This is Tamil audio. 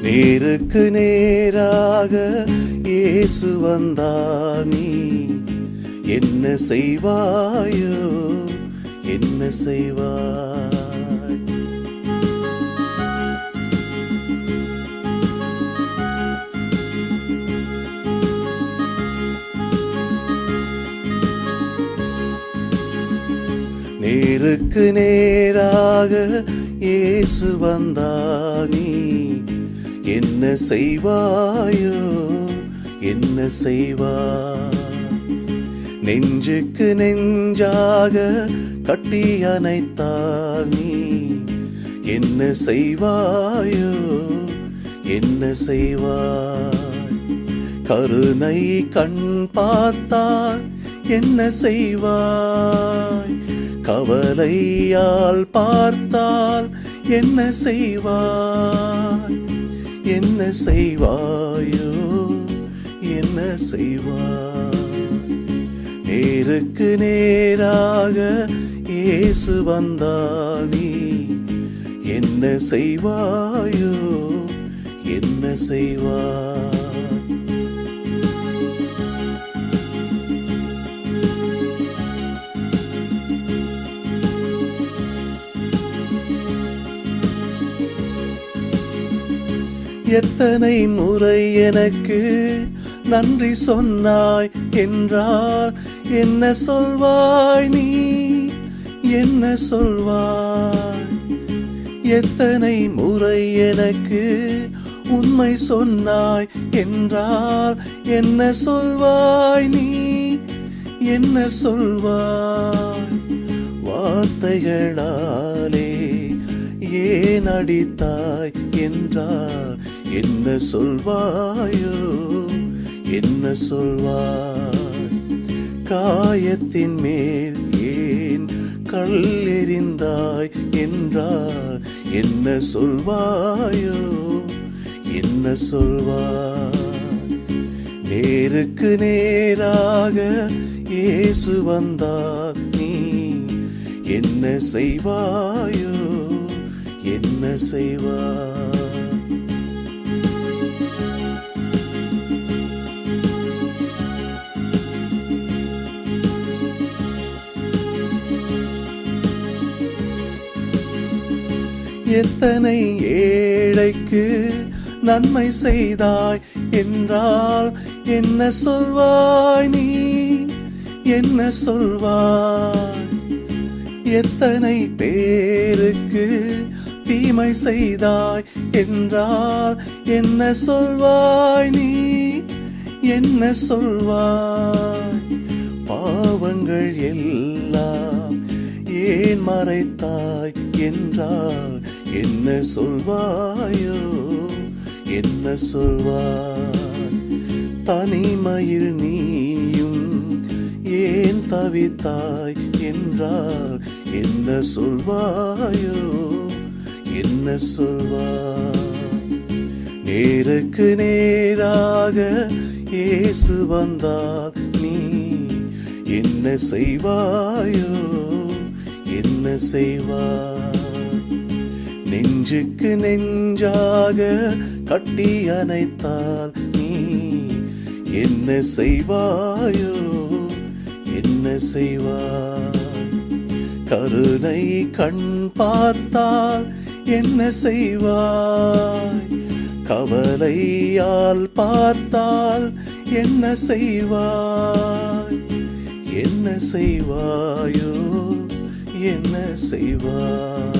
நேருக்கு நேராக இயேசு வந்தார், நீ என்ன செய்வாயோ, என்ன செய்வாய்? நேருக்கு நேராக இயேசு வந்தார், நீ என்ன செய்வாயோ, என்ன செய்வாய்? நெஞ்சுக்கு நெஞ்சாக கட்டி அணைத்தார், நீ என்ன செய்வாயோ, என்ன செய்வாய்? கருணை கண் பார்த்தால் என்ன செய்வாய்? கவலையால் பார்த்தால் என்ன செய்வாய்? என்ன செய்வாயோ, என்ன செய்வாய்? நேருக்கு நேராக இயேசு வந்தார், நீ என்ன செய்வாயோ, என்ன செய்வாய்? எத்தனை முறை எனக்கு நன்றி சொன்னாய் என்றால் என்ன சொல்வாய் நீ, என்ன சொல்வாய்? எத்தனை முறை எனக்கு உண்மை சொன்னாய் என்றால் என்ன சொல்வாய் நீ, என்ன சொல்வாய்? வார்த்தைகளாலே ஏன் அடித்தாய் என்றால் என்ன சொல்வாயோ, என்ன சொல்வாய்? காயத்தின் மேல் ஏன் கல் எறிந்தாய் என்றால் என்ன சொல்வாயோ, என்ன சொல்வாய்? நேருக்கு நேராக இயேசு வந்தார், நீ என்ன செய்வாயோ, என்ன செய்வாய்? எத்தனை ஏழைக்கு நன்மை செய்தாய் என்றால் என்ன சொல்வாய் நீ, என்ன சொல்வாய்? எத்தனை பேருக்கு தீமை செய்தாய் என்றால் என்ன சொல்வாய் நீ, என்ன சொல்வாய்? பாவங்கள் எல்லாம் ஏன் மறைத்தாய் என்றால் என்ன சொல்வாயோ, என்ன சொல்வாய்? தனிமையில் நீயும் ஏன் தவித்தாய் என்றால் என்ன சொல்வாயோ, என்ன சொல்வாய்? நேருக்கு நேராக இயேசு வந்தார், நீ என்ன செய்வாயோ, என்ன செய்வாய்? நெஞ்சுக்கு நெஞ்சாக கட்டி அணைத்தால் நீ என்ன செய்வாயோ, என்ன செய்வாய்? கருணை கண் பார்த்தால் என்ன செய்வாய்? கவலையால் பார்த்தால் என்ன செய்வாய்? என்ன செய்வாயோ, என்ன செய்வாய்?